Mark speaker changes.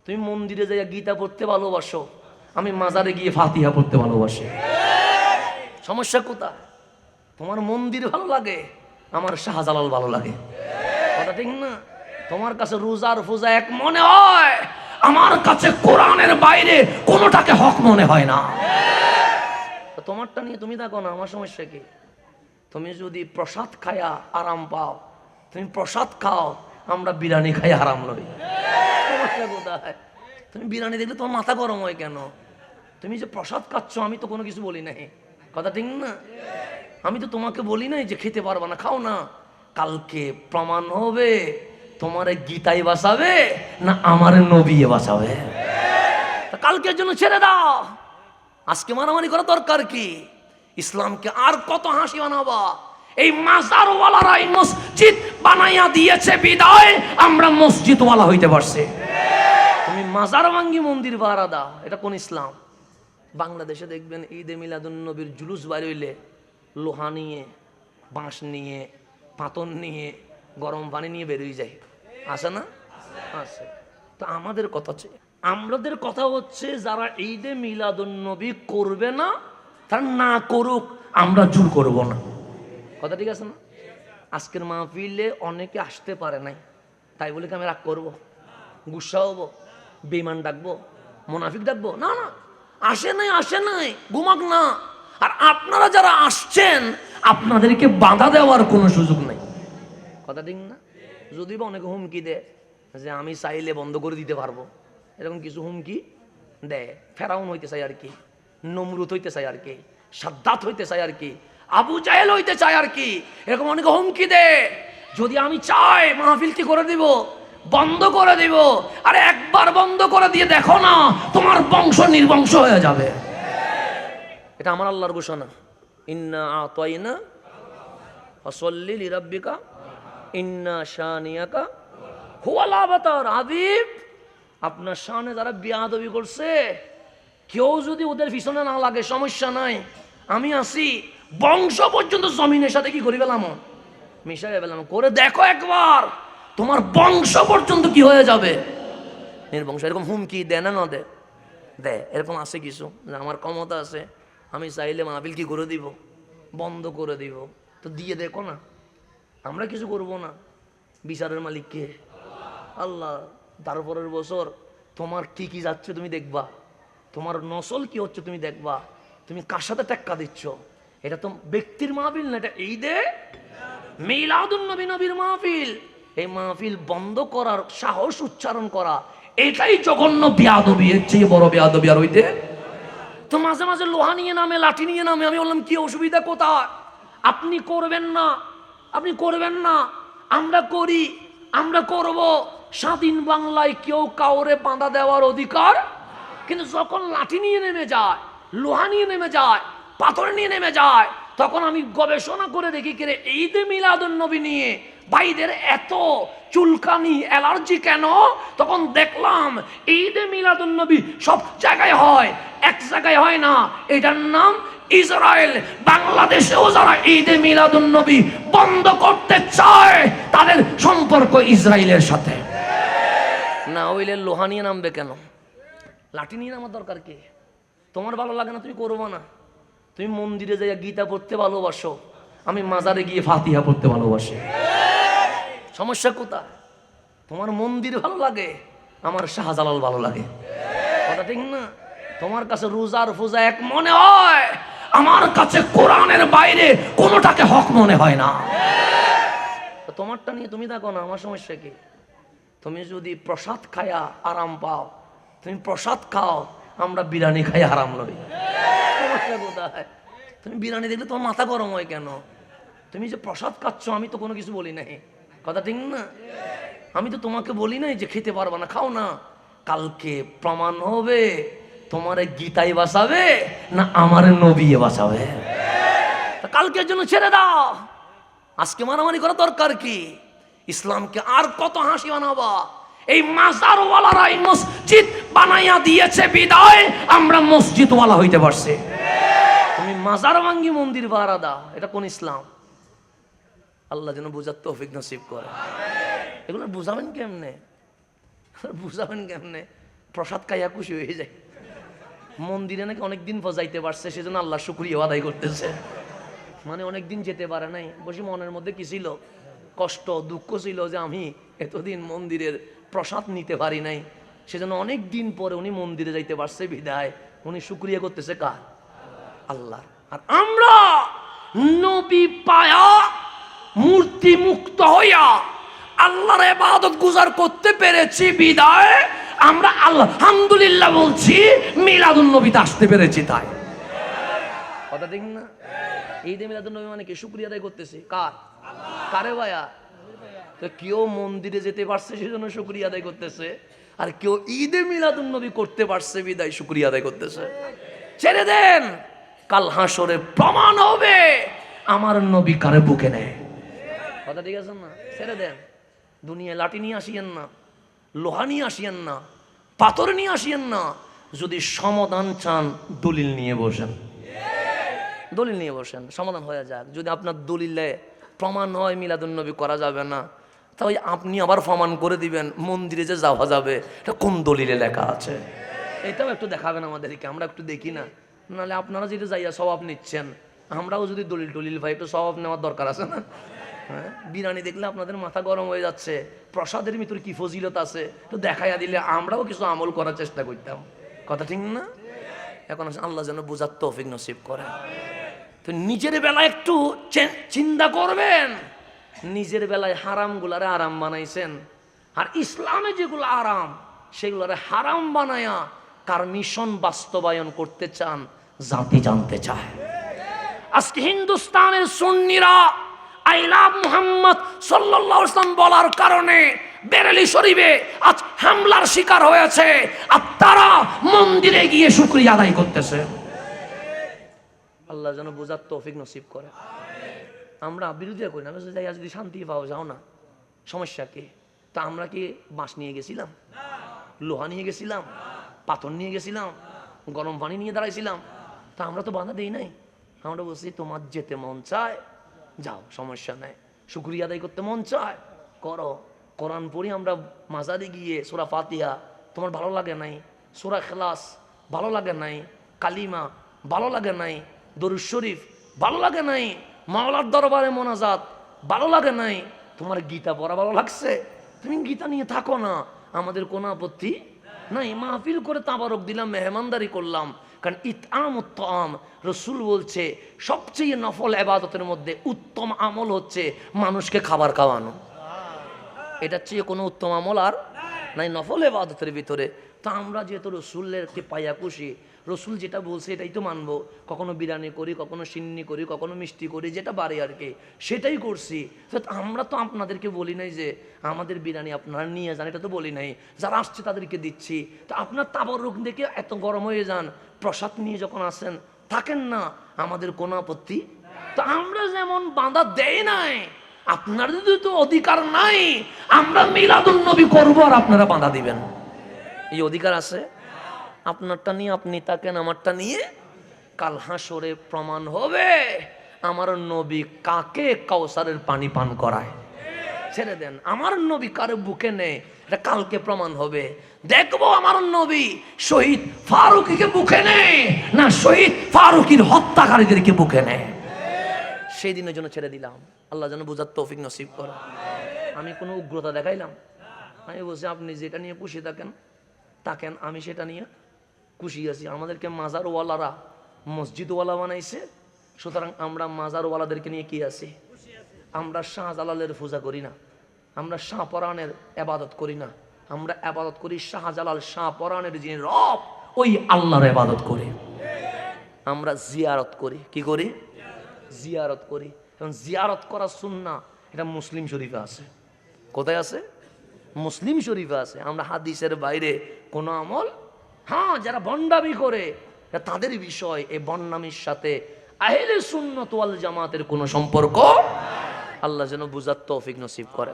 Speaker 1: তুমি মন্দিরে যাইয়া গীতা পড়তে ভালোবাসো, আমি মাজারে গিয়ে ফাতিহা পড়তে ভালোবাসি। সমস্যা কোথায়? তোমার মন্দির ভালো লাগে, আমার শাহজালাল ভালো লাগে। কথা ঠিক না? তোমার কাছে রোজার পূজা এক মনে হয়, আমার কাছে কোরআনের বাইরে কোনোটাকে হক মনে হয় না। তোমারটা নিয়ে তুমি দেখো না, আমার সমস্যা কি? তুমি যদি প্রসাদ খায়া আরাম পাও, তুমি প্রসাদ খাও, আমরা বিরিয়ানি খাই আরাম লই। সমস্যা কোথায়? তুমি বিরিয়ানি দেখলে তোমার মাথা গরম হয় কেন? তুমি যে প্রসাদ খাচ্ছ, আমি তো কোনো কিছু বলি নাই। কথা ঠিক না? আমি তো তোমাকে বলি নাই যে খেতে পারবা না, খাও না। কালকে প্রমাণ হবে তোমার গীতাই বাঁচাবে না আমার নবী বাঁচাবে। কালকের জন্য ছেড়ে দাও, আজকে মারামারি করা দরকার কি? ইসলামকে আর কত হাসি বানাবা? এই মাজারওয়ালারাই মসজিদ বানাইয়া দিয়েছে বিদায় আমরা মসজিদওয়ালা হইতে পারছি। তুমি মাজার ভাঙ্গি মন্দির ভাড়া দাও, এটা কোন ইসলাম? বাংলাদেশে দেখবেন ঈদে মিলাদুন নবীর জুলুস বাইর হইলে লোহা নিয়ে, বাঁশ নিয়ে, পাথর নিয়ে, গরম পানি নিয়ে বেরোয় যায়, আসে না? আছে। তো আমাদের কথা হচ্ছে যারা ঈদে মিলাদুন নবী করবে না, তারা না করুক, আমরা জোর করব না। কথা ঠিক আছে না? আজকের মাহফিলে অনেকে আসতে পারে নাই, তাই বলে কি আমি রাগ করবো, গুসা হবো, বেঈমান ডাকবো, মুনাফিক ডাকবো? না না, আসে নাই ঘুমাক না। আর আপনারা যারা আসছেন, আপনাদেরকে বাধা দেওয়ার কোনো সুযোগ নাই। কথা ঠিক না? যদি বা অনেকে হুমকি দেয় যে আমি চাইলে বন্ধ করে দিতে পারবো, এরকম কিছু হুমকি দেয়। ফেরাউন হইতে চাই আর কি, নমরুদ হইতে চাই আর কি, সাদ্দাত হইতে চাই আর কি, আবু জাহেল হইতে চাই আর কি, এরকম অনেকে হুমকি দেয়। যদি আমি চাই মাহফিল কি করে দিব, বন্ধ করে দিব। আরে একবার বন্ধ করে দিয়ে দেখো না, তোমার বংশ নির্বংশ হয়ে যাবে। এটা আমার আল্লাহর ঘোষণা, ইন্না আতাইনা ফাসাল্লি লিরাব্বিকা ইন্না শানিয়াকা হুয়াল আবতার। হাবিব, আপনার সামনে যারা বিয়াদবি করছে, কেউ যদি ওদের পিছনে না লাগে সমস্যা নাই, আমি আসি। বংশ পর্যন্ত জমিনের সাথে কি করি পেলাম, মিশাই পেলাম। করে দেখো একবার, তোমার বংশ পর্যন্ত কি হয়ে যাবে, নির্বংশ। এরকম হুমকি দেয় না দে এরকম আছে কিছু, আমার ক্ষমতা আছে, আমি চাইলে মাহফিল কি করে দিব, বন্ধ করে দিব। তো দিয়ে দেখো না, আমরা কিছু করব না। বিচারের মালিক কে? আল্লাহ। তারপরের বছর তোমার ঠিকই যাচ্ছে, তুমি দেখবা। তোমার নসল কি হচ্ছে তুমি দেখবা। তুমি কার সাথে টেক্কা দিচ্ছ? এটা তো ব্যক্তির মাহফিল না, এটা ঈদে মিলাদুন নবী, নবীর মাহফিল। এই মাহফিল বন্ধ করার সাহস উচ্চারণ করা, এটাই জঘন্য বিয়াদবি। এর চেয়ে বড় বিয়াদবি আর হইতে। তো মাঝে মাঝে লোহা নিয়ে নামে, লাঠি নিয়ে নামে। আমি বললাম কি অসুবিধা কোথায়? আপনি করবেন না, আমরা করি, আমরা করব। স্বাধীন বাংলায় কেউ কাউরে বাঁধা দেওয়ার অধিকার। কিন্তু যখন লাঠি নিয়ে নেমে যায়, লোহা নিয়ে নেমে যায়, পাথর নিয়ে নেমে যায়, তখন আমি গবেষণা করে দেখি কে ঈদে মিলাদুন নবী নিয়ে ভাইদের এত চুলকানি, অ্যালার্জি কেন? তখন দেখলাম ঈদে মিলাদুন নবী সব জায়গায় হয়, এক জায়গায় হয় না। এটার নাম ইসরায়েল। বাংলাদেশেও যারা ঈদে মিলাদুন নবী বন্ধ করতে চায়, তাদের সম্পর্ক ইসরায়েলের সাথে। না হইলে লোহা নিয়ে নামবে কেন? লাঠি নিয়ে নামার দরকার কি? তোমার ভালো লাগে না, তুমি করবো না। তুমি মন্দিরে যাইয়া গীতা পড়তে ভালোবাসো, আমি মাজারে গিয়ে ফাতিহা পড়তে ভালোবাসি। সমস্যা কোথায়? তোমার মন্দির ভালো লাগে, আমার শাহজালাল ভালো লাগে। কথা ঠিক না? তোমার কাছে রোজার পূজা এক মনে হয়, আমার কাছে কোরআনের বাইরে কোনোটাকে হক মনে হয় না। তোমারটা নিয়ে তুমি দেখো না, আমার সমস্যা কি? তুমি যদি প্রসাদ খায়া আরাম পাও, তুমি প্রসাদ খাও, আমরা বিরিয়ানি খাই আরাম লই। সমস্যা কোথায়? তুমি বিরিয়ানি দেখলে তোমার মাথা গরম হয় কেন? তুমি যে প্রসাদ খাচ্ছ, আমি তো কোনো কিছু বলি নাই। কথা ঠিক না? আমি তো তোমাকে বলি নাই যে খেতে পারবা না, খাও না। কালকে প্রমাণ হবে তোমার গীতাই বাঁচাবে না আমার নবী বাঁচাবে। কালকের জন্য ছেড়ে দাও, আজকে মারামারি করা দরকার কি? ইসলামকে আর কত হাসি বানাবা? এই মাজারওয়ালারাই মসজিদ বানাইয়া দিয়েছে বিদায় আমরা মসজিদওয়ালা হইতে পারছি। তুমি মাজার ভাঙ্গি মন্দির ভাড়া দাও, এটা কোন ইসলাম? আল্লাহ যেন বুঝার তৌফিক নসিব করে। এগুলো বুঝাবেন কেমনে? প্রসাদ খাইয়া খুশি হয়ে যায়। মন্দিরে নাকি অনেকদিন পর যাইতে পারছে, সেজন্য আল্লাহ শুকরিয়া আদায় করতেছে। মানে অনেকদিন যেতে পারে নাই, বসে মনের মধ্যে কি ছিল? কষ্ট, দুঃখ ছিল যে আমি এতদিন মন্দিরের প্রসাদ নিতে পারি নাই, সেজন্য অনেক দিন পরে উনি মন্দিরে যাইতে পারছে বিদায় উনি শুকরিয়া করতেছে কার? আল্লাহ। আর আমরা নবী পায়া মূর্তি মুক্ত হইয়া আল্লাহর ইবাদত গুজার করতে পেরেছি বিদায় আমরা আলহামদুলিল্লাহ বলছি, মিলাদুন নবীতে আসতে পেরেছি তাই। কথা ঠিক না? ঈদে মিলাদুন নবী মানে কি? শুকরিয়া আদায় করতেছি কার? কারে ভাইয়া? তো কেউ মন্দিরে যেতে পারছে সেজন্য শুকরিয়া আদায় করতেছে, আর কেউ ঈদে মিলাদুন নবী করতে পারছে বিদায় শুকরিয়া আদায় করতেছে। ছেড়ে দেন, কাল হাসরে প্রমাণ হবে আমার নবী কারে বুকে নেয়। কথা ঠিক আছে না? ছেড়ে দেন। দুনিয়ায় লাঠি নিয়ে আসিয়েন না, লোহা নিয়ে আসিয়েন না, পাথর নিয়ে আসিয়েন না। যদি সমাধান চান দলিল নিয়ে বসেন, দলিল নিয়ে বসেন, সমাধান হয়ে যাক। যদি আপনার দলিলে প্রমাণ হয় মিলাদুন নবী করা যাবে না, তাই আপনি আবার প্রমাণ করে দিবেন মন্দিরে যে যাওয়া যাবে এটা কোন দলিলে লেখা আছে, এটাও একটু দেখাবেন আমাদেরকে, আমরা একটু দেখি না। নাহলে আপনারা যেটা যাইয়া স্বভাব নিচ্ছেন, আমরাও যদি দলিল টলিল ভাই একটু স্বভাব নেওয়ার দরকার আছে না? হ্যাঁ, বিরিয়ানি দেখলে আপনাদের মাথা গরম হয়ে যাচ্ছে, প্রসাদের ভিতরে কি ফজিলত আছে তো দেখাইয়া দিলে আমরাও কিছু আমল করার চেষ্টা করতাম। কথা ঠিক না? এখন আল্লাহ যেন বুঝার তৌফিক নসিব করে। তো নিজের বেলায় একটু চিন্তা করবেন, নিজের বেলায় হারাম গুলারে আরাম বানাইছেন, আর ইসলামে যেগুলো আরাম সেগুলোরে হারাম বানায়া কার মিশন বাস্তবায়ন করতে চান জাতি জানতে চায়। আজকে হিন্দুস্তানের সুন্নিরা আই লাভ মুহাম্মদ সাল্লাল্লাহু আলাইহি ওয়াসাল্লাম বলার কারণে বেরেলি শরীফে আজ হামলার শিকার হয়েছে, আর তারা মন্দিরে গিয়ে শুকরিয়া আদায় করতেছে। আল্লাহ যেন বুঝার তৌফিক নসিব করে। আমরা বিরোধিতা করি না, যদি শান্তি পাওয়া যাও না সমস্যা কি? তা আমরা কি বাঁশ নিয়ে গেছিলাম, লোহা নিয়ে গেছিলাম, পাথর নিয়ে গেছিলাম, গরম পানি নিয়ে দাঁড়াইছিলাম? তা আমরা তো বাধা দেই নাই। আমরা বলছি তোমার যেতে মন চায় যাও, সমস্যা নাই। শুকরিয়া আদায় করতে মন চায় করো। কোরআন পড়ি আমরা মাজারে গিয়ে সূরা ফাতিহা তোমার ভালো লাগে নাই, সূরা ইখলাস ভালো লাগে নাই, কালিমা ভালো লাগে নাই, দরুদ শরীফ ভালো লাগে নাই, মাওলার দরবারে মোনাজাত ভালো লাগে নাই, তোমার গীতা পড়া ভালো লাগছে, তুমি গীতা নিয়ে থাকো না, আমাদের কোনো আপত্তি নাই। মাহফিল করে তাবারক দিলাম, মেহমানদারি করলাম। কারণ ইতআমুত তাআম, রাসূল বলছে সবচেয়ে নফল ইবাদতের মধ্যে উত্তম আমল হচ্ছে মানুষকে খাবার খাওয়ানো। এটা চেয়ে কোনো উত্তম আমল আর নাই নফল ইবাদতের ভিতরে। তা আমরা যেহেতু রাসূলেরকে পাইয়া খুশি, রসুল যেটা বলছে এটাই তো মানবো। কখনো বিরিয়ানি করি, কখনো সিন্নি করি, কখনো মিষ্টি করি, যেটা বাড়ে আর কি সেটাই করছি। আমরা তো আপনাদেরকে বলি নাই যে আমাদের বিরিয়ানি আপনারা নিয়ে যান, এটা তো বলি নাই। যারা আসছে তাদেরকে দিচ্ছি। তো আপনার তাবারুক দেখে এত গরম হয়ে যান, প্রসাদ নিয়ে যখন আসেন থাকেন না, আমাদের কোনো আপত্তি। তো আমরা যেমন বাঁধা দেয় নাই, আপনাদের তো অধিকার নাই আমরা মিলাদুন নবী করবো আর আপনারা বাঁধা দিবেন, এই অধিকার আছে? আপনারটা নিয়ে আপনি থাকেন, আমারটা নিয়ে কাল হাসরে প্রমাণ হবে আমার নবী কাকে কাউসারের পানি পান করায়। ছেড়ে দেন, আমার নবী কারে বুকে নেয় এটা কালকে প্রমাণ হবে। দেখবো আমার নবী শহীদ ফারুকীকে বুকে নেয় না শহীদ ফারুকীর হত্যাকারীদেরকে বুকে নেয়। সেই দিনের জন্য ছেড়ে দিলাম। আল্লাহ যেন বুঝার তৌফিক নসিব করে। আমি কোনো উগ্রতা দেখাইলাম? আমি বলছি আপনি যেটা নিয়ে খুশি থাকেন, আমি সেটা নিয়ে খুশি আছি। আমাদেরকে মাজারওয়ালারা মসজিদওয়ালা বানাইছে, সুতরাং আমরা মাজারওয়ালাদেরকে নিয়ে কি আছি? আমরা শাহজালালের পূজা করি না, আমরা শাহপরানের ইবাদত করি না, আমরা ইবাদত করি শাহজালাল শাহপরানের যিনি রব ওই আল্লাহর ইবাদত করি। আমরা জিয়ারত করি, কি করি? জিয়ারত করি। এবং জিয়ারত করা সুন্নাহ, এটা মুসলিম শরীফে আছে। কোথায় আছে? মুসলিম শরীফে আছে। আমরা হাদিসের বাইরে কোনো আমল, হ্যাঁ যারা বন্ডামি করে তাদের বিষয়, এই বন্ডামির সাথে আহলে সুন্নাত ওয়াল জামাতের কোনো সম্পর্ক। আল্লাহ যেন বুঝার তৌফিক নসিব করে।